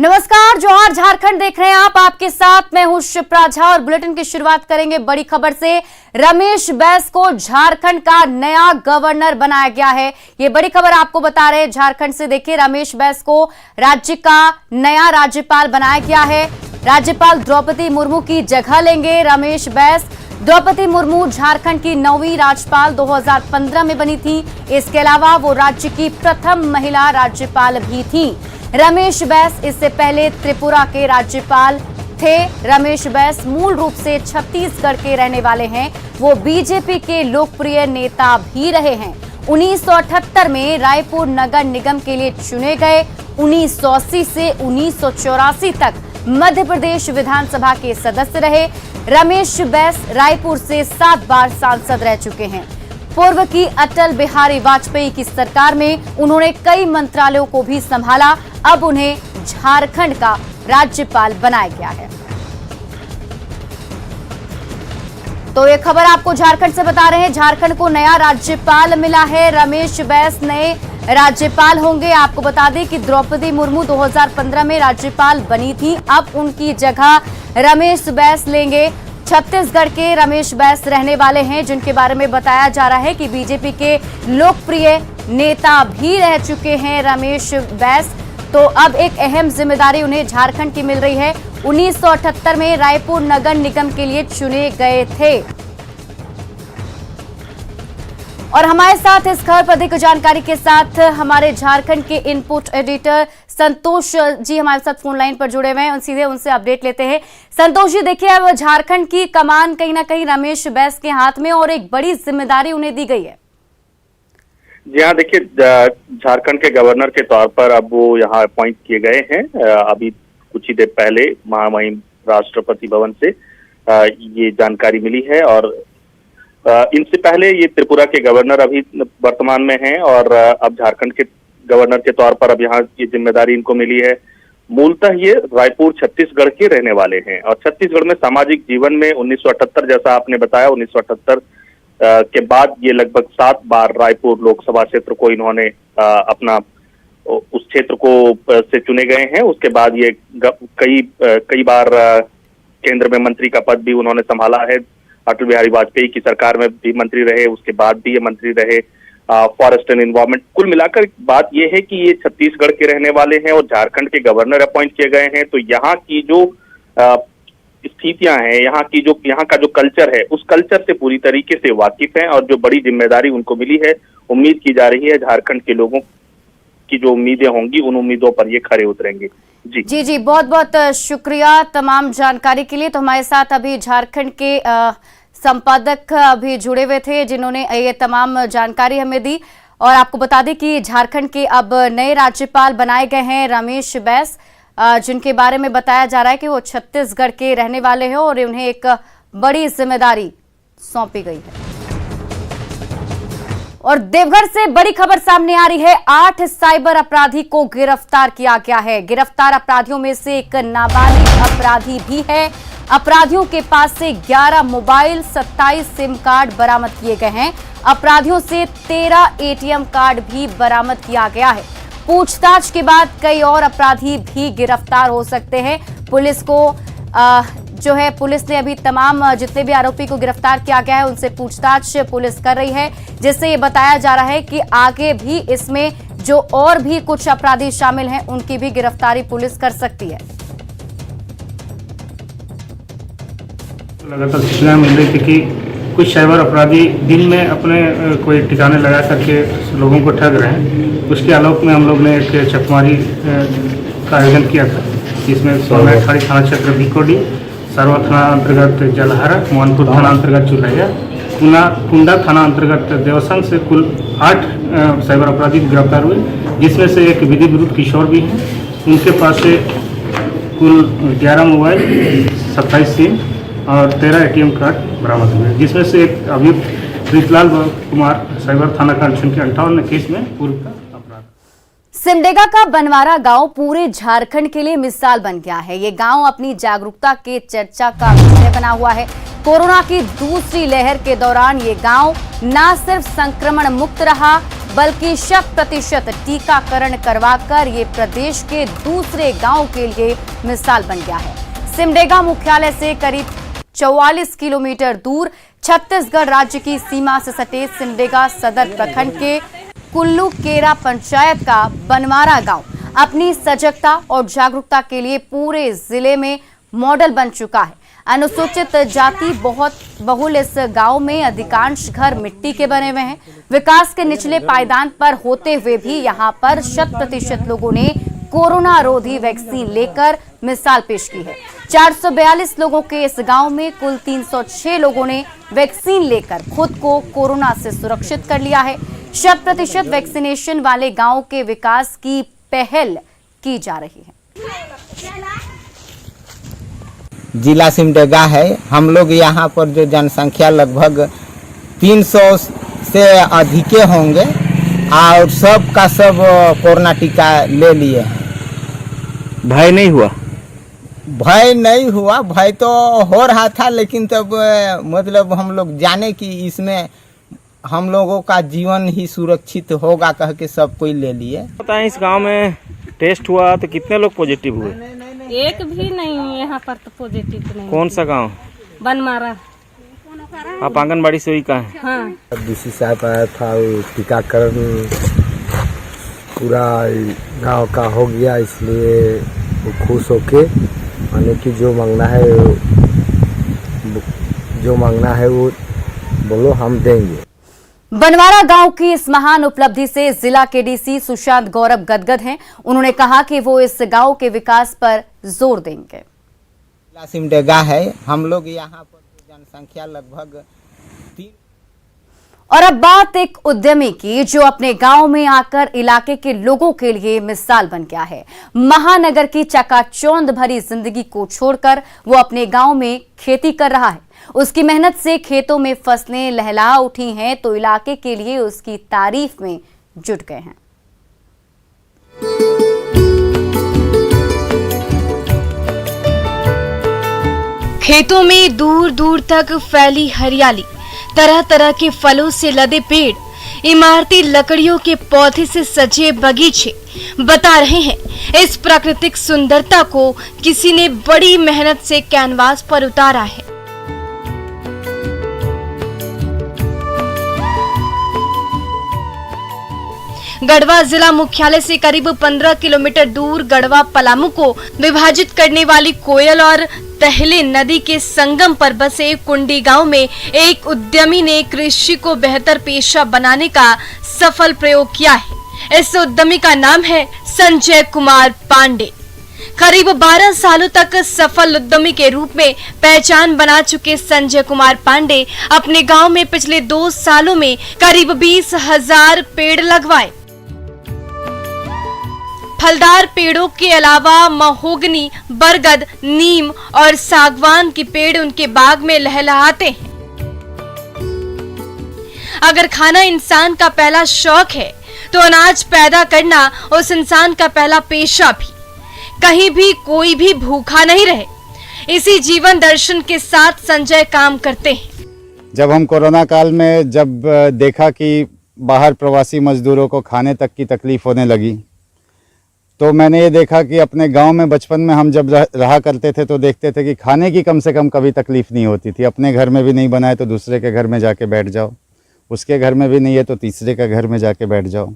नमस्कार, जोहार झारखंड देख रहे हैं आप। आपके साथ मैं हूं शिप्रा झा और बुलेटिन की शुरुआत करेंगे बड़ी खबर से। रमेश बैस को झारखंड का नया गवर्नर बनाया गया है। ये बड़ी खबर आपको बता रहे हैं झारखंड से। देखिए, रमेश बैस को राज्य का नया राज्यपाल बनाया गया है। राज्यपाल द्रौपदी मुर्मू की जगह लेंगे रमेश बैस। द्रौपदी मुर्मू झारखंड की 9वीं राज्यपाल 2015 में बनी थी। इसके अलावा वो राज्य की प्रथम महिला राज्यपाल भी थी। रमेश बैस इससे पहले त्रिपुरा के राज्यपाल थे। रमेश बैस मूल रूप से छत्तीसगढ़ के रहने वाले हैं। वो बीजेपी के लोकप्रिय नेता भी रहे हैं। 1978 में रायपुर नगर निगम के लिए चुने गए। 1980 से 1984 तक मध्य प्रदेश विधानसभा के सदस्य रहे। रमेश बैस रायपुर से 7 बार सांसद रह चुके हैं। पूर्व की अटल बिहारी वाजपेयी की सरकार में उन्होंने कई मंत्रालयों को भी संभाला। अब उन्हें झारखंड का राज्यपाल बनाया गया है। तो ये खबर आपको झारखंड से बता रहे हैं। झारखंड को नया राज्यपाल मिला है। रमेश बैस नए राज्यपाल होंगे। आपको बता दें कि द्रौपदी मुर्मू 2015 में राज्यपाल बनी थी। अब उनकी जगह रमेश बैस लेंगे। छत्तीसगढ़ के रमेश बैस रहने वाले हैं, जिनके बारे में बताया जा रहा है कि बीजेपी के लोकप्रिय नेता भी रह चुके हैं रमेश बैस। तो अब एक अहम जिम्मेदारी उन्हें झारखंड की मिल रही है। 1978 में रायपुर नगर निगम के लिए चुने गए थे। और हमारे साथ इस खबर पर अधिक जानकारी के साथ हमारे झारखंड के इनपुट एडिटर संतोष जी हमारे साथ फोन लाइन पर जुड़े हुए हैं। सीधे उनसे अपडेट लेते हैं। संतोष जी, देखिए, अब झारखंड की कमान कहीं ना कहीं रमेश बैस के हाथ में और एक बड़ी जिम्मेदारी उन्हें दी गई है। जी हाँ, देखिए, झारखंड के गवर्नर के तौर पर अब वो यहाँ अपॉइंट किए गए हैं। अभी कुछ ही देर पहले महामहिम राष्ट्रपति भवन से ये जानकारी मिली है। और इनसे पहले ये त्रिपुरा के गवर्नर अभी वर्तमान में हैं और अब झारखंड के गवर्नर के तौर पर अब यहाँ ये जिम्मेदारी इनको मिली है। मूलतः ये रायपुर छत्तीसगढ़ के रहने वाले हैं और छत्तीसगढ़ में सामाजिक जीवन में 1978, जैसा आपने बताया, 1978 के बाद ये लगभग 7 बार रायपुर लोकसभा क्षेत्र को इन्होंने अपना उस क्षेत्र को से चुने गए हैं। उसके बाद ये कई बार केंद्र में मंत्री का पद भी उन्होंने संभाला है। अटल बिहारी वाजपेयी की सरकार में भी मंत्री रहे, उसके बाद भी ये मंत्री रहे। फॉरेस्ट एंड एनवायरमेंट, कुल मिलाकर बात ये है कि ये छत्तीसगढ़ के रहने वाले हैं और झारखंड के गवर्नर अपॉइंट किए गए हैं। तो यहाँ की जो स्थितियां हैं, यहाँ का जो कल्चर है, उस कल्चर से पूरी तरीके से वाकिफ हैं और जो बड़ी जिम्मेदारी उनको मिली है, उम्मीद की जा रही है झारखंड के लोगों की जो उम्मीदें होंगी, उन उम्मीदों पर ये खरे उतरेंगे। जी जी, बहुत बहुत शुक्रिया तमाम जानकारी के लिए। तो हमारे साथ अभी झारखंड के संपादक अभी जुड़े हुए थे, जिन्होंने ये तमाम जानकारी हमें दी। और आपको बता दें कि झारखंड के अब नए राज्यपाल बनाए गए हैं रमेश बैस, जिनके बारे में बताया जा रहा है कि वो छत्तीसगढ़ के रहने वाले हैं और उन्हें एक बड़ी जिम्मेदारी सौंपी गई है। और देवघर से बड़ी खबर सामने आ रही है। 8 साइबर अपराधी को गिरफ्तार किया गया है। गिरफ्तार अपराधियों में से एक नाबालिग अपराधी भी है। अपराधियों के पास से 11 मोबाइल, 27 सिम कार्ड बरामद किए गए हैं। अपराधियों से 13 एटीएम कार्ड भी बरामद किया गया है। पूछताछ के बाद कई और अपराधी भी गिरफ्तार हो सकते हैं। पुलिस को पुलिस ने अभी तमाम जितने भी आरोपी को गिरफ्तार किया गया है, उनसे पूछताछ पुलिस कर रही है, जिससे ये बताया जा रहा है कि आगे भी इसमें जो और भी कुछ अपराधी शामिल हैं, उनकी भी गिरफ्तारी पुलिस कर सकती है। लगातार सूचना मिल रही थी कि कुछ साइबर अपराधी दिन में अपने कोई ठिकाने लगा करके लोगों को ठग रहे हैं। उसके आलोक में हम लोग ने एक छापेमारी का आयोजन किया था, जिसमें सोनाखाड़ी थाना क्षेत्र भिकोडी, सरवा थाना अंतर्गत जलहारा, मोहनपुर थाना अंतर्गत चुलैया, कुंडा थाना अंतर्गत देवसंग से कुल 8 साइबर अपराधी गिरफ्तार हुए, जिसमें से एक विधि विरुद्ध किशोर भी हैं। उनके पास से कुल 11 मोबाइल, 27 सिम और 13 एटीएम कार्ड बरामद हुए, जिसमें से एक अभियुक्त प्रीतलाल कुमार साइबर थाना का अनुसंधान के 58 केस में पूर्व का अपराध। सिमडेगा का बनवारा गांव पूरे झारखंड के लिए मिसाल बन गया है। ये गांव अपनी जागरूकता के चर्चा का विषय बना हुआ है। कोरोना की दूसरी लहर के दौरान ये गांव न सिर्फ संक्रमण मुक्त रहा, बल्कि 100% टीकाकरण करवाकर ये प्रदेश के दूसरे गांव के लिए मिसाल बन गया है। सिमडेगा मुख्यालय से करीब 44 किलोमीटर दूर छत्तीसगढ़ राज्य की सीमा से सटे सिमडेगा सदर प्रखंड के कुल्लू केरा पंचायत का बनवारा गांव अपनी सजगता और जागरूकता के लिए पूरे जिले में मॉडल बन चुका है। अनुसूचित जाति बहुत बहुल इस गांव में अधिकांश घर मिट्टी के बने हुए हैं। विकास के निचले पायदान पर होते हुए भी यहां पर 100% लोगों ने कोरोना रोधी वैक्सीन लेकर मिसाल पेश की है। 442 लोगों के इस गांव में कुल 306 लोगों ने वैक्सीन लेकर खुद को कोरोना से सुरक्षित कर लिया है। 100% वैक्सीनेशन वाले गांव के विकास की पहल की जा रही है। जिला सिमडेगा है। हम लोग यहाँ पर जो जनसंख्या लगभग 300 से अधिक होंगे और सब का सब कोरोना टीका ले लिए हैं। भय नहीं हुआ? भय नहीं हुआ, भय तो हो रहा था, लेकिन तब मतलब हम लोग जाने कि इसमें हम लोगों का जीवन ही सुरक्षित होगा कह के सब कोई ले लिए। पता है इस गांव में टेस्ट हुआ तो कितने लोग पॉजिटिव हुए? एक भी नहीं यहाँ पर तो पॉजिटिव नहीं। कौन सा गांव? बनमारा। आप आंगनबाड़ी से हुई कहाँ? हाँ। डीसी साहब आया था, टीकाकरण पूरा गांव का हो गया, इसलिए वो खुश होके माने कि जो मांगना है वो बोलो हम देंगे। बनवारा गांव की इस महान उपलब्धि से जिला के डीसी सुशांत गौरव गदगद हैं। उन्होंने कहा कि वो इस गांव के विकास पर जोर देंगे। जिला सिमडेगा है। हम लोग यहाँ पर जनसंख्या लगभग 3। और अब बात एक उद्यमी की जो अपने गांव में आकर इलाके के लोगों के लिए मिसाल बन गया है। महानगर की चकाचौंध भरी जिंदगी को छोड़कर वो अपने गांव में खेती कर रहा है। उसकी मेहनत से खेतों में फसलें लहला उठी हैं तो इलाके के लिए उसकी तारीफ में जुट गए हैं। खेतों में दूर दूर तक फैली हरियाली, तरह तरह के फलों से लदे पेड़, इमारती लकड़ियों के पौधे से सजे बगीचे बता रहे हैं इस प्राकृतिक सुंदरता को किसी ने बड़ी मेहनत से कैनवास पर उतारा है। गढ़वा जिला मुख्यालय से करीब 15 किलोमीटर दूर गढ़वा पलामू को विभाजित करने वाली कोयल और तहले नदी के संगम पर बसे कुंडी गांव में एक उद्यमी ने कृषि को बेहतर पेशा बनाने का सफल प्रयोग किया है। इस उद्यमी का नाम है संजय कुमार पांडे। करीब 12 सालों तक सफल उद्यमी के रूप में पहचान बना चुके संजय कुमार पांडे अपने गांव में पिछले 2 सालों में करीब 20,000 पेड़ लगवाए। फलदार पेड़ों के अलावा महोगनी, बरगद, नीम और सागवान के पेड़ उनके बाग में लहलहाते हैं। अगर खाना इंसान का पहला शौक है तो अनाज पैदा करना उस इंसान का पहला पेशा भी। कहीं भी कोई भी भूखा नहीं रहे, इसी जीवन दर्शन के साथ संजय काम करते हैं। जब हम कोरोना काल में जब देखा कि बाहर प्रवासी मजदूरों को खाने तक की तकलीफ होने लगी, तो मैंने ये देखा कि अपने गांव में बचपन में हम जब रहा करते थे तो देखते थे कि खाने की कम से कम कभी तकलीफ नहीं होती थी। अपने घर में भी नहीं बनाए तो दूसरे के घर में जाके बैठ जाओ, उसके घर में भी नहीं है तो तीसरे के घर में जाके बैठ जाओ।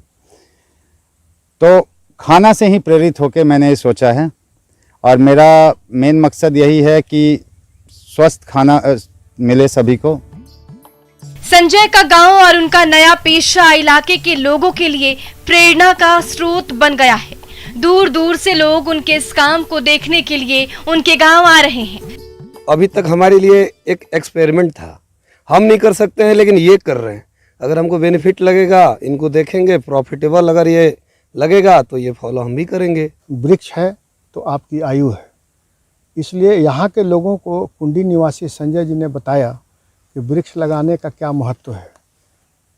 तो खाना से ही प्रेरित होकर मैंने ये सोचा है और मेरा मेन मकसद यही है कि स्वस्थ खाना मिले सभी को। संजय का गांव और उनका नया पेशा इलाके के लोगों के लिए प्रेरणा का स्रोत बन गया है। दूर दूर से लोग उनके इस काम को देखने के लिए उनके गांव आ रहे हैं। अभी तक हमारे लिए एक एक्सपेरिमेंट था, हम नहीं कर सकते हैं लेकिन ये कर रहे हैं। अगर हमको बेनिफिट लगेगा, इनको देखेंगे, प्रॉफिटेबल अगर ये लगेगा तो ये फॉलो हम भी करेंगे। वृक्ष है तो आपकी आयु है, इसलिए यहाँ के लोगों को कुंडी निवासी संजय जी ने बताया कि वृक्ष लगाने का क्या महत्व है।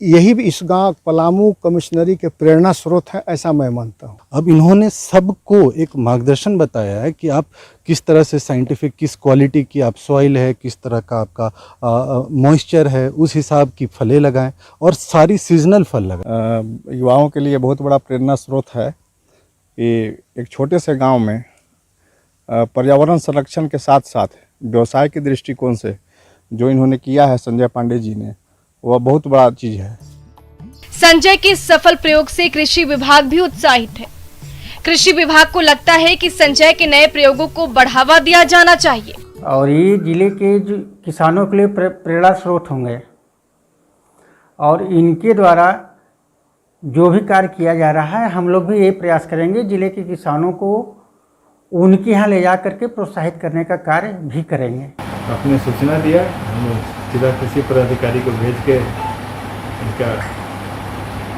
यही भी इस गांव पलामू कमिश्नरी के प्रेरणा स्रोत है, ऐसा मैं मानता हूँ। अब इन्होंने सबको एक मार्गदर्शन बताया है कि आप किस तरह से साइंटिफिक, किस क्वालिटी की आप सॉइल है, किस तरह का आपका मॉइस्चर है, उस हिसाब की फलें लगाएं और सारी सीजनल फल लगाएं। युवाओं के लिए बहुत बड़ा प्रेरणा स्रोत है कि एक छोटे से गांव में पर्यावरण संरक्षण के साथ साथ व्यवसाय के दृष्टिकोण से जो इन्होंने किया है संजय पांडे जी ने, वह बहुत बड़ा चीज है। संजय के सफल प्रयोग से कृषि विभाग भी उत्साहित है। कृषि विभाग को लगता है कि संजय के नए प्रयोगों को बढ़ावा दिया जाना चाहिए और ये जिले के जो किसानों के लिए प्रेरणा स्रोत होंगे और इनके द्वारा जो भी कार्य किया जा रहा है, हम लोग भी ये प्रयास करेंगे जिले के किसानों को उनके यहाँ ले जा करके प्रोत्साहित करने का कार्य भी करेंगे। आपने सूचना दिया, हम जिला कृषि पदाधिकारी को भेज के इनका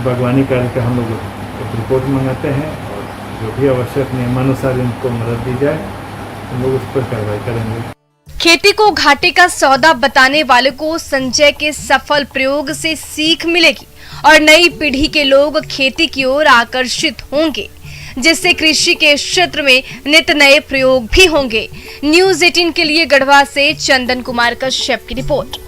बागवानी कार्य का हम लोग एक रिपोर्ट मंगाते हैं और जो भी आवश्यक नियमानुसार इनको मदद दी जाए, हम लोग उस पर कार्रवाई करेंगे। खेती को घाटे का सौदा बताने वाले को संजय के सफल प्रयोग से सीख मिलेगी और नई पीढ़ी के लोग खेती की ओर आकर्षित होंगे, जिससे कृषि के क्षेत्र में नित नए प्रयोग भी होंगे। न्यूज़ 18 के लिए गढ़वा से चंदन कुमार कश्यप की रिपोर्ट।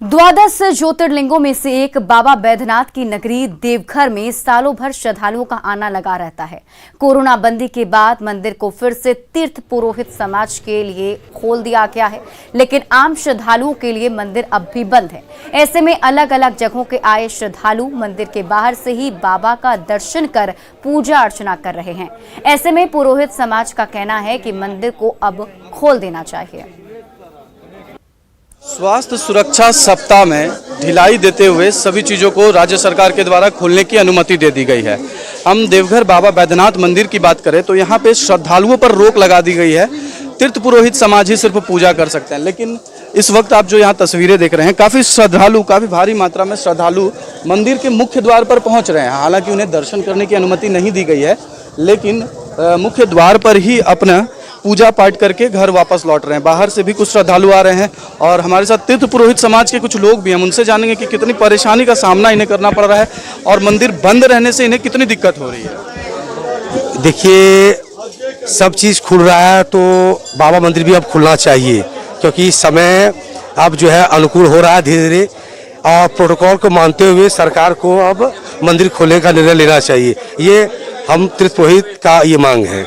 द्वादश ज्योतिर्लिंगों में से एक बाबा बैद्यनाथ की नगरी देवघर में सालों भर श्रद्धालुओं का आना लगा रहता है। कोरोना बंदी के बाद मंदिर को फिर से तीर्थ पुरोहित समाज के लिए खोल दिया गया है, लेकिन आम श्रद्धालुओं के लिए मंदिर अब भी बंद है। ऐसे में अलग अलग जगहों के आए श्रद्धालु मंदिर के बाहर से ही बाबा का दर्शन कर पूजा अर्चना कर रहे हैं। ऐसे में पुरोहित समाज का कहना है कि मंदिर को अब खोल देना चाहिए। स्वास्थ्य सुरक्षा सप्ताह में ढिलाई देते हुए सभी चीज़ों को राज्य सरकार के द्वारा खोलने की अनुमति दे दी गई है। हम देवघर बाबा बैद्यनाथ मंदिर की बात करें तो यहाँ पे श्रद्धालुओं पर रोक लगा दी गई है। तीर्थ पुरोहित समाज ही सिर्फ पूजा कर सकते हैं, लेकिन इस वक्त आप जो यहाँ तस्वीरें देख रहे हैं, काफ़ी श्रद्धालु, काफ़ी भारी मात्रा में श्रद्धालु मंदिर के मुख्य द्वार पर पहुँच रहे हैं। हालांकि उन्हें दर्शन करने की अनुमति नहीं दी गई है, लेकिन मुख्य द्वार पर ही अपना पूजा पाठ करके घर वापस लौट रहे हैं। बाहर से भी कुछ श्रद्धालु आ रहे हैं और हमारे साथ तीर्थ पुरोहित समाज के कुछ लोग भी हैं। उनसे जानेंगे कि कितनी परेशानी का सामना इन्हें करना पड़ रहा है और मंदिर बंद रहने से इन्हें कितनी दिक्कत हो रही है। देखिए, सब चीज़ खुल रहा है तो बाबा मंदिर भी अब खुलना चाहिए, क्योंकि समय अब जो है अनुकूल हो रहा है धीरे धीरे, और प्रोटोकॉल को मानते हुए सरकार को अब मंदिर खोलने का निर्णय लेना चाहिए। ये हम तीर्थ पुरोहित का ये मांग है।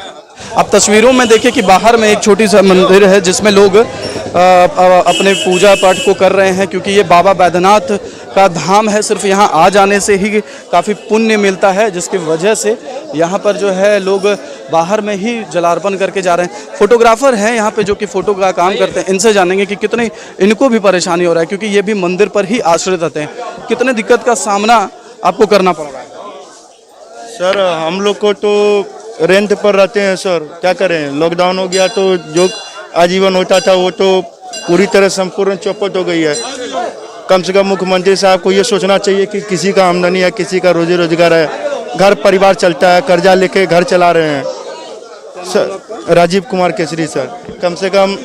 अब तस्वीरों में देखिए कि बाहर में एक छोटी सा मंदिर है जिसमें लोग अपने पूजा पाठ को कर रहे हैं, क्योंकि ये बाबा बैद्यनाथ का धाम है। सिर्फ यहाँ आ जाने से ही काफ़ी पुण्य मिलता है, जिसकी वजह से यहाँ पर जो है लोग बाहर में ही जलार्पण करके जा रहे हैं। फोटोग्राफर हैं यहाँ पे जो कि फ़ोटो का काम करते हैं, इनसे जानेंगे कि कितनी इनको भी परेशानी हो रहा है, क्योंकि ये भी मंदिर पर ही आश्रित रहते हैं। कितने दिक्कत का सामना आपको करना पड़ रहा है? सर, हम लोग को तो रेंट पर रहते हैं सर, क्या करें, लॉकडाउन हो गया तो जो आजीवन होता था वो तो पूरी तरह संपूर्ण चौपट हो गई है। कम से कम मुख्यमंत्री साहब को ये सोचना चाहिए कि किसी का आमदनी है, किसी का रोजी रोजगार है, घर परिवार चलता है, कर्जा लेके घर चला रहे हैं सर। राजीव कुमार केसरी सर, कम से कम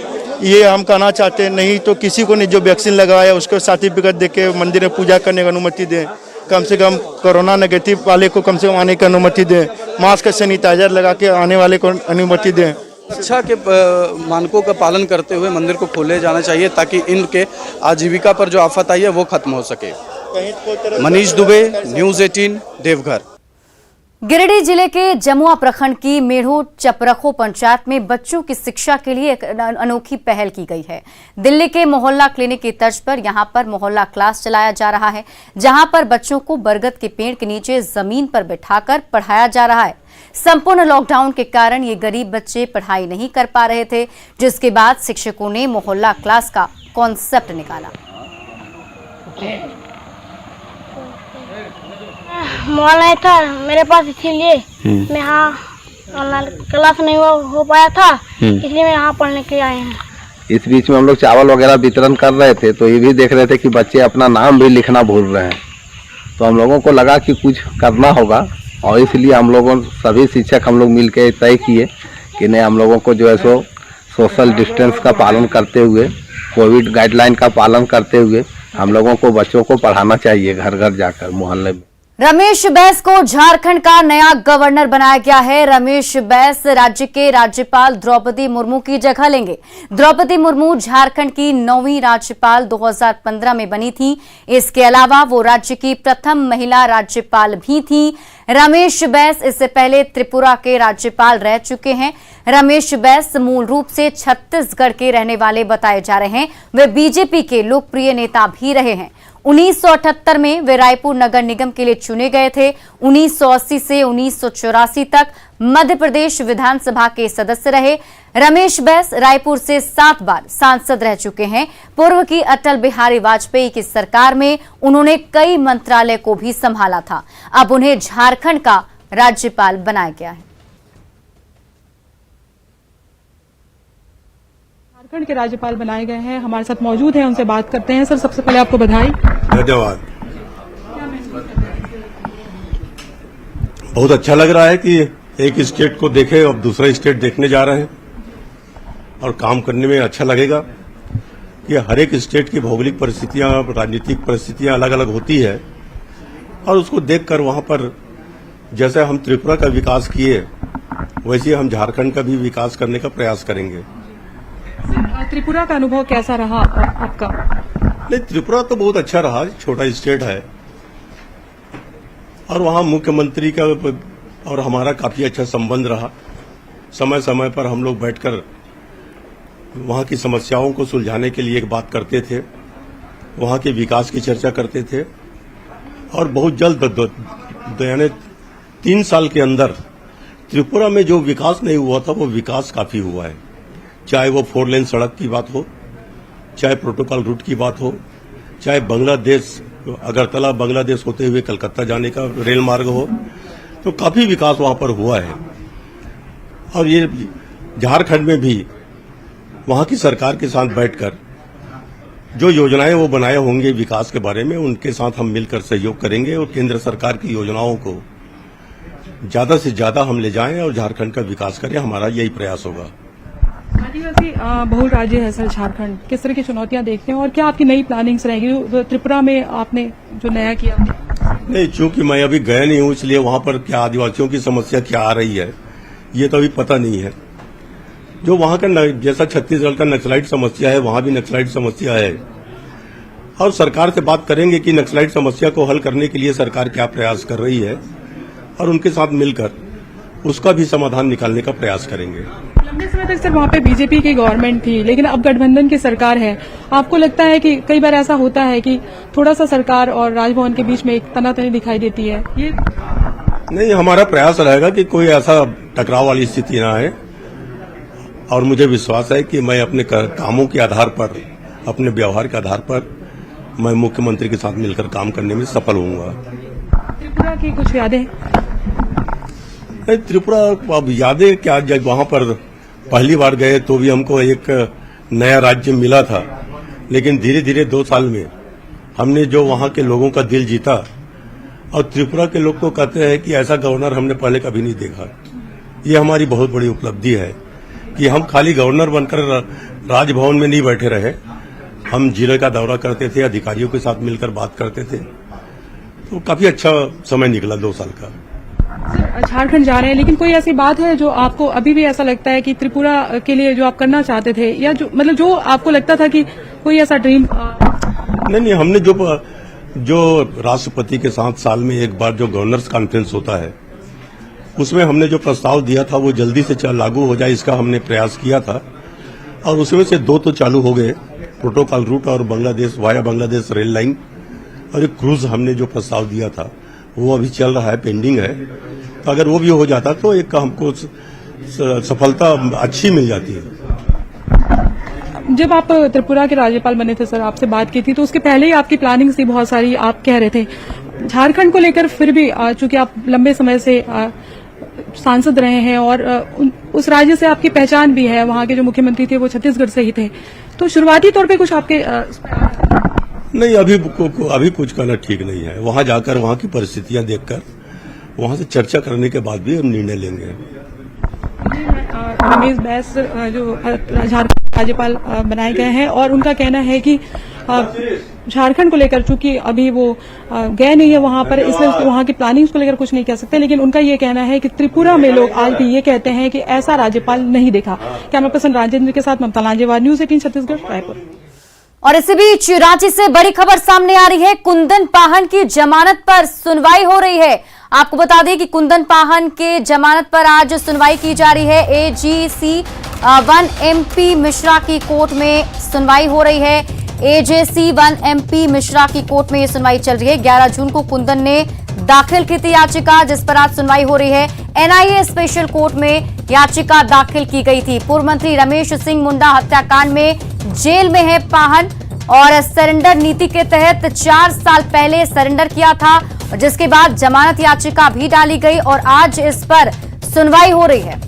ये हम कहना चाहते हैं, नहीं तो किसी को नहीं जो वैक्सीन लगाया उसको सर्टिफिकेट देके मंदिर में पूजा करने की अनुमति दें। कम से कम कोरोना नेगेटिव वाले को कम से कम आने की अनुमति दें, मास्क सैनिटाइजर लगा के आने वाले को अनुमति दें। शिक्षा के मानकों का पालन करते हुए मंदिर को खोले जाना चाहिए ताकि इनके आजीविका पर जो आफत आई है वो खत्म हो सके। मनीष दुबे, न्यूज़ 18, देवघर। गिरिडीह जिले के जमुआ प्रखंड की मेढ़ो चपरखो पंचायत में बच्चों की शिक्षा के लिए एक अनोखी पहल की गई है। दिल्ली के मोहल्ला क्लिनिक की तर्ज पर यहां पर मोहल्ला क्लास चलाया जा रहा है, जहां पर बच्चों को बरगद के पेड़ के नीचे जमीन पर बिठाकर पढ़ाया जा रहा है। संपूर्ण लॉकडाउन के कारण ये गरीब बच्चे पढ़ाई नहीं कर पा रहे थे, जिसके बाद शिक्षकों ने मोहल्ला क्लास का कॉन्सेप्ट निकाला। मोबाइल नहीं था मेरे पास, इसीलिए मैं यहाँ ऑनलाइन क्लास नहीं हो पाया था, इसलिए मैं यहाँ पढ़ने के लिए आए हैं। इस बीच में हम लोग चावल वगैरह वितरण कर रहे थे, तो ये भी देख रहे थे कि बच्चे अपना नाम भी लिखना भूल रहे हैं, तो हम लोगों को लगा कि कुछ करना होगा, और इसलिए हम लोगों सभी शिक्षक हम लोग मिलकर तय किए कि नहीं, हम लोगों को जो है सो सोशल डिस्टेंस का पालन करते हुए, कोविड गाइडलाइन का पालन करते हुए हम लोगों को बच्चों को पढ़ाना चाहिए घर घर जाकर, मोहल्ले में। रमेश बैस को झारखंड का नया गवर्नर बनाया गया है। रमेश बैस राज्य के राज्यपाल द्रौपदी मुर्मू की जगह लेंगे। द्रौपदी मुर्मू झारखंड की 9वीं राज्यपाल 2015 में बनी थी। इसके अलावा वो राज्य की प्रथम महिला राज्यपाल भी थी। रमेश बैस इससे पहले त्रिपुरा के राज्यपाल रह चुके हैं। रमेश बैस मूल रूप से छत्तीसगढ़ के रहने वाले बताए जा रहे हैं। वे बीजेपी के लोकप्रिय नेता भी रहे हैं। 1978 में वे रायपुर नगर निगम के लिए चुने गए थे। 1980 से 1984 तक मध्य प्रदेश विधानसभा के सदस्य रहे। रमेश बैस रायपुर से 7 बार सांसद रह चुके हैं। पूर्व की अटल बिहारी वाजपेयी की सरकार में उन्होंने कई मंत्रालय को भी संभाला था। अब उन्हें झारखंड का राज्यपाल बनाया गया है। झारखंड के राज्यपाल बनाए गए हैं, हमारे साथ मौजूद हैं, उनसे बात करते हैं। सर, सबसे पहले आपको बधाई। धन्यवाद। बहुत अच्छा लग रहा है कि एक स्टेट को देखे अब दूसरा स्टेट देखने जा रहे हैं और काम करने में अच्छा लगेगा कि हर एक स्टेट की भौगोलिक परिस्थितियां, राजनीतिक परिस्थितियां अलग अलग होती है और उसको देखकर वहां पर जैसे हम त्रिपुरा का विकास किए वैसे हम झारखंड का भी विकास करने का प्रयास करेंगे। त्रिपुरा का अनुभव कैसा रहा आपका? नहीं, त्रिपुरा तो बहुत अच्छा रहा, छोटा स्टेट है और वहां मुख्यमंत्री का और हमारा काफी अच्छा संबंध रहा। समय समय पर हम लोग बैठकर वहां की समस्याओं को सुलझाने के लिए एक बात करते थे, वहां के विकास की चर्चा करते थे और बहुत जल्द यानी 3 साल के अंदर त्रिपुरा में जो विकास नहीं हुआ था वो विकास काफी हुआ है। चाहे वो 4 लेन सड़क की बात हो, चाहे प्रोटोकॉल रूट की बात हो, चाहे बांग्लादेश अगरतला बांग्लादेश होते हुए कलकत्ता जाने का रेल मार्ग हो, तो काफी विकास वहां पर हुआ है। और ये झारखंड में भी वहां की सरकार के साथ बैठकर जो योजनाएं वो बनाए होंगे विकास के बारे में, उनके साथ हम मिलकर सहयोग करेंगे और केंद्र सरकार की योजनाओं को ज्यादा से ज्यादा हम ले जाएं और झारखंड का विकास करें। हमारा यही प्रयास होगा। आदिवासी बहुल राज्य है सर झारखंड, किस तरह की चुनौतियां देखते हैं और क्या आपकी नई प्लानिंग्स रहेगी त्रिपुरा में आपने जो नया किया? नहीं, चूंकि मैं अभी गया नहीं हूं इसलिए वहां पर क्या आदिवासियों की समस्या क्या आ रही है ये तो अभी पता नहीं है। जो वहां का जैसा छत्तीसगढ़ का नक्सलाइट समस्या है वहां भी नक्सलाइट समस्या है और सरकार से बात करेंगे कि नक्सलाइट समस्या को हल करने के लिए सरकार क्या प्रयास कर रही है और उनके साथ मिलकर उसका भी समाधान निकालने का प्रयास करेंगे। लंबे समय तक सर वहाँ पे बीजेपी की गवर्नमेंट थी, लेकिन अब गठबंधन की सरकार है। आपको लगता है कि कई बार ऐसा होता है कि थोड़ा सा सरकार और राजभवन के बीच में एक तनातनी दिखाई देती है? ये नहीं, हमारा प्रयास रहेगा कि कोई ऐसा टकराव वाली स्थिति ना है और मुझे विश्वास है कि मैं अपने कामों के आधार पर, अपने व्यवहार के आधार पर मैं मुख्यमंत्री के साथ मिलकर काम करने में सफल होऊंगा। त्रिपुरा की कुछ यादें? त्रिपुरा अब यादें क्या, जब वहां पर पहली बार गए तो भी हमको एक नया राज्य मिला था, लेकिन धीरे धीरे 2 साल में हमने जो वहां के लोगों का दिल जीता और त्रिपुरा के लोग तो कहते हैं कि ऐसा गवर्नर हमने पहले कभी नहीं देखा। ये हमारी बहुत बड़ी उपलब्धि है कि हम खाली गवर्नर बनकर राजभवन में नहीं बैठे रहे, हम जिले का दौरा करते थे, अधिकारियों के साथ मिलकर बात करते थे, तो काफी अच्छा समय निकला 2 साल का। झारखंड जा रहे हैं, लेकिन कोई ऐसी बात है जो आपको अभी भी ऐसा लगता है कि त्रिपुरा के लिए जो आप करना चाहते थे या जो मतलब जो आपको लगता था कि कोई ऐसा ड्रीम? नहीं, हमने जो राष्ट्रपति के साथ साल में एक बार जो गवर्नर्स कॉन्फ्रेंस होता है उसमें हमने जो प्रस्ताव दिया था वो जल्दी से लागू हो जाए, इसका हमने प्रयास किया था और उसमें से 2 तो चालू हो गए, प्रोटोकॉल रूट और Bangladesh via Bangladesh rail line, और एक क्रूज हमने जो प्रस्ताव दिया था वो अभी चल रहा है, पेंडिंग है। तो अगर वो भी हो जाता तो एक हमको सफलता अच्छी मिल जाती है। जब आप त्रिपुरा के राज्यपाल बने थे सर, आपसे बात की थी तो उसके पहले ही आपकी प्लानिंग थी बहुत सारी, आप कह रहे थे झारखंड को लेकर। फिर भी चूंकि आप लंबे समय से सांसद रहे हैं और उस राज्य से आपकी पहचान भी है, वहां के जो मुख्यमंत्री थे वो छत्तीसगढ़ से ही थे, तो शुरुआती तौर पे कुछ आपके नहीं, अभी कुछ कहना ठीक नहीं है। वहां जाकर वहां की परिस्थितियां देखकर वहां से चर्चा करने के बाद भी हम निर्णय लेंगे। रमेश बैस जो झारखंड राज्यपाल बनाए गए हैं और उनका कहना है कि झारखंड को लेकर चूंकि अभी वो गए नहीं है वहां पर, इसलिए वहां की प्लानिंग्स को लेकर कुछ नहीं कह सकते, लेकिन उनका ये कहना है कि त्रिपुरा में लोग आज भी ये कहते हैं कि ऐसा राज्यपाल नहीं देखा। कैमरा पर्सन राजेंद्र के साथ ममता लांजेवार, न्यूज 18 छत्तीसगढ़, रायपुर। और इसी बीच रांची से बड़ी खबर सामने आ रही है। कुंदन पाहन की जमानत पर सुनवाई हो रही है। आपको बता दें कि कुंदन पाहन के जमानत पर आज सुनवाई की जा रही है। एजीसी 1 MP मिश्रा की कोर्ट में सुनवाई हो रही है। एजेसी 1 MP मिश्रा की कोर्ट में ये सुनवाई चल रही है। 11 जून को कुंदन ने दाखिल की थी याचिका, जिस पर आज सुनवाई हो रही है। NIA स्पेशल कोर्ट में याचिका दाखिल की गई थी। पूर्व मंत्री रमेश सिंह मुंडा हत्याकांड में जेल में है पाहन और सरेंडर नीति के तहत 4 साल पहले सरेंडर किया था, जिसके बाद जमानत याचिका भी डाली गई और आज इस पर सुनवाई हो रही है।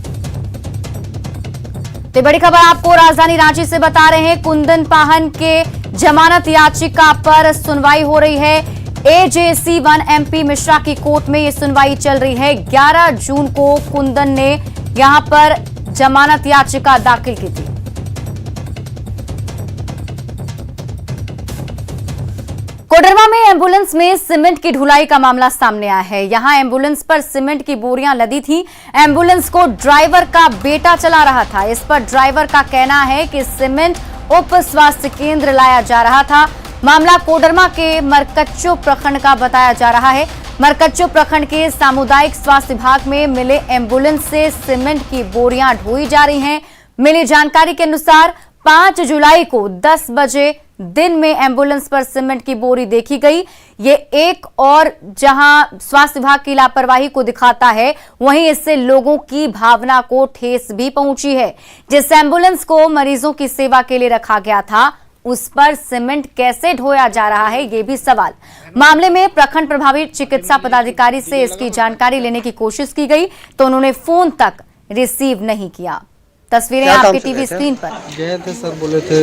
तो बड़ी खबर आपको राजधानी रांची से बता रहे हैं। कुंदन पाहन के जमानत याचिका पर सुनवाई हो रही है। एजेसी 1 MP मिश्रा की कोर्ट में ये सुनवाई चल रही है। 11 जून को कुंदन ने यहां पर जमानत याचिका दाखिल की थी। कोडरमा में एम्बुलेंस में सीमेंट की ढुलाई का मामला सामने आया है। यहां एम्बुलेंस पर सीमेंट की बोरियां लदी थी। एम्बुलेंस को ड्राइवर का बेटा चला रहा था। इस पर ड्राइवर का कहना है कि सीमेंट उप स्वास्थ्य केंद्र लाया जा रहा था। मामला कोडरमा के मरकच्चो प्रखंड का बताया जा रहा है। मरकच्चो प्रखंड के सामुदायिक स्वास्थ्य विभाग में मिले एम्बुलेंस से सीमेंट की बोरियां ढोई जा रही हैं। मिली जानकारी के अनुसार 5 जुलाई को 10 बजे दिन में एम्बुलेंस पर सीमेंट की बोरी देखी गई। ये एक और जहां स्वास्थ्य विभाग की लापरवाही को दिखाता है, वहीं इससे लोगों की भावना को ठेस भी पहुंची है। जिस एम्बुलेंस को मरीजों की सेवा के लिए रखा गया था, उस पर सीमेंट कैसे ढोया जा रहा है, ये भी सवाल। मामले में प्रखंड प्रभारी चिकित्सा पदाधिकारी से इसकी जानकारी लेने की कोशिश की गई तो उन्होंने फोन तक रिसीव नहीं किया। तस्वीरें आपके टीवी स्क्रीन पर। गए थे सर, बोले थे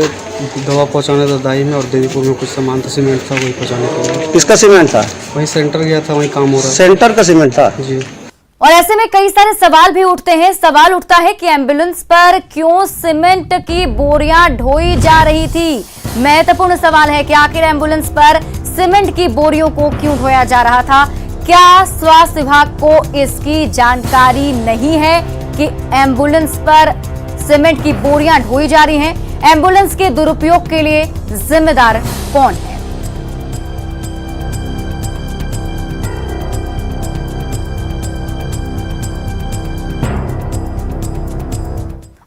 दवा पहुंचाने था दाई में और देवीपुर में कुछ सामान था, सीमेंट था, वही पहुंचाने के लिए। किसका सीमेंट था? वही सेंटर गया था, वही काम हो रहा। सेंटर का सीमेंट था जी। और ऐसे में कई सारे सवाल भी उठते हैं। सवाल उठता है कि एम्बुलेंस पर क्यों सीमेंट की बोरियां ढोई जा रही थी। महत्वपूर्ण सवाल है कि आखिर एम्बुलेंस पर सीमेंट की बोरियों को क्यों ढोया जा रहा था। क्या स्वास्थ्य विभाग को इसकी जानकारी नहीं है कि एम्बुलेंस पर सीमेंट की बोरियां ढोई जा रही हैं? एम्बुलेंस के दुरुपयोग के लिए जिम्मेदार कौन है?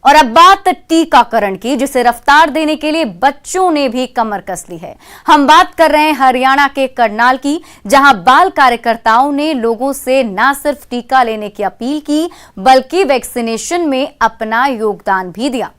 और अब बात टीकाकरण की, जिसे रफ्तार देने के लिए बच्चों ने भी कमर कस ली है। हम बात कर रहे हैं हरियाणा के करनाल की, जहां बाल कार्यकर्ताओं ने लोगों से न सिर्फ टीका लेने की अपील की, बल्कि वैक्सीनेशन में अपना योगदान भी दिया।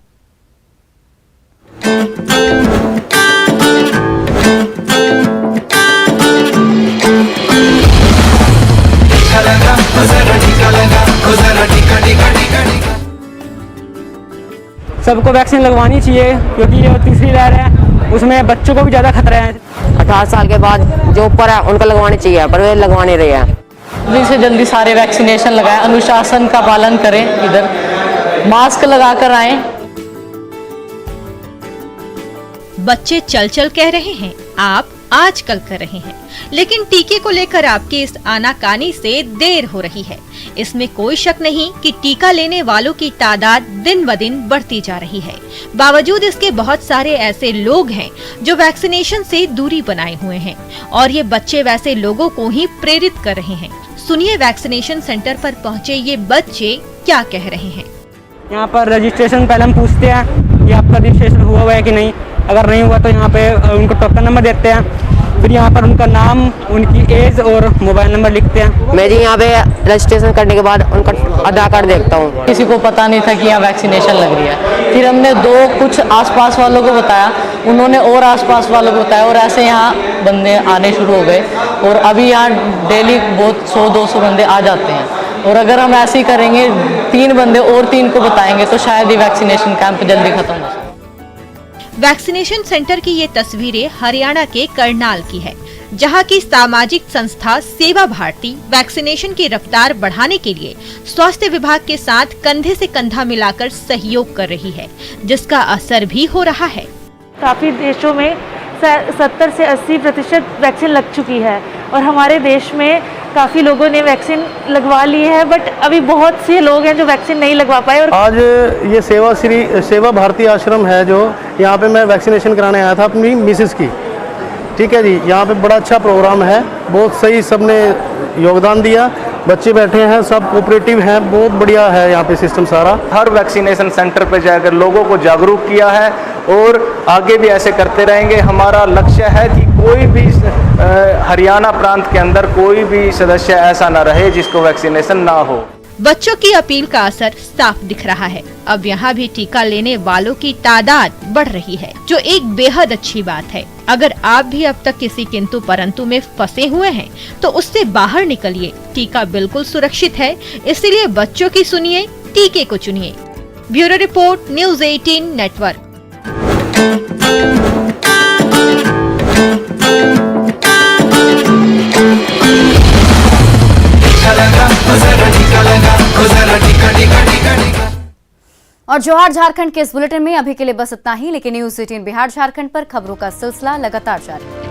सबको वैक्सीन लगवानी चाहिए, क्योंकि ये तीसरी लहर है, उसमें बच्चों को भी ज़्यादा खतरा है। 18 साल के बाद जो ऊपर है उनको लगवानी चाहिए, पर वे लगवा नहीं रहे हैं। जल्दी से जल्दी सारे वैक्सीनेशन लगाएं, अनुशासन का पालन करें, इधर मास्क लगा कर आएं। बच्चे चल चल कह रहे हैं, आप आजकल कर रहे हैं, लेकिन टीके को लेकर आपकी इस आनाकानी से देर हो रही है। इसमें कोई शक नहीं कि टीका लेने वालों की तादाद दिन ब दिन बढ़ती जा रही है। बावजूद इसके बहुत सारे ऐसे लोग हैं जो वैक्सीनेशन से दूरी बनाए हुए हैं, और ये बच्चे वैसे लोगों को ही प्रेरित कर रहे हैं। सुनिए वैक्सीनेशन सेंटर पर पहुँचे ये बच्चे क्या कह रहे हैं। यहाँ पर रजिस्ट्रेशन पहले हम पूछते हैं कि आपका रजिस्ट्रेशन हुआ है कि नहीं। अगर नहीं हुआ तो यहाँ पे उनको टोकन नंबर देते हैं, फिर यहाँ पर उनका नाम, उनकी एज और मोबाइल नंबर लिखते हैं। मैं जी यहाँ पे रजिस्ट्रेशन करने के बाद उनका आधार कार्ड देखता हूँ। किसी को पता नहीं था कि यहाँ वैक्सीनेशन लग रही है। फिर हमने कुछ आसपास वालों को बताया, उन्होंने और आसपास वालों को बताया, और ऐसे यहाँ बंदे आने शुरू हो गए। और अभी यहाँ डेली बहुत 100-200 बंदे आ जाते हैं। और अगर हम ऐसे ही करेंगे, 3 बंदे और 3 को बताएंगे, तो शायद ही वैक्सीनेशन कैंप जल्दी खत्म हो। वैक्सीनेशन सेंटर की ये तस्वीरें हरियाणा के करनाल की है, जहां की सामाजिक संस्था सेवा भारती वैक्सीनेशन की रफ्तार बढ़ाने के लिए स्वास्थ्य विभाग के साथ कंधे से कंधा मिलाकर सहयोग कर रही है, जिसका असर भी हो रहा है। काफी देशों में 70 से 80% वैक्सीन लग चुकी है और हमारे देश में काफ़ी लोगों ने वैक्सीन लगवा ली है, बट अभी बहुत से लोग हैं जो वैक्सीन नहीं लगवा पाए। और आज ये सेवा भारती आश्रम है जो यहाँ पे मैं वैक्सीनेशन कराने आया था अपनी मिसेस की। ठीक है जी, यहाँ पे बड़ा अच्छा प्रोग्राम है, बहुत सही सबने योगदान दिया, बच्चे बैठे हैं, सब कोऑपरेटिव हैं, बहुत बढ़िया है यहाँ पे सिस्टम सारा। हर वैक्सीनेशन सेंटर पे जाकर लोगों को जागरूक किया है और आगे भी ऐसे करते रहेंगे। हमारा लक्ष्य है कि कोई भी हरियाणा प्रांत के अंदर कोई भी सदस्य ऐसा न रहे जिसको वैक्सीनेशन ना हो। बच्चों की अपील का असर साफ दिख रहा है। अब यहाँ भी टीका लेने वालों की तादाद बढ़ रही है, जो एक बेहद अच्छी बात है। अगर आप भी अब तक किसी किंतु परंतु में फंसे हुए हैं तो उससे बाहर निकलिए। टीका बिल्कुल सुरक्षित है, इसलिए बच्चों की सुनिए, टीके को चुनिए। Bureau report, news 18 network. और जोहार झारखंड के इस बुलेटिन में अभी के लिए बस इतना ही, लेकिन न्यूज़ 18 बिहार झारखंड पर खबरों का सिलसिला लगातार जारी।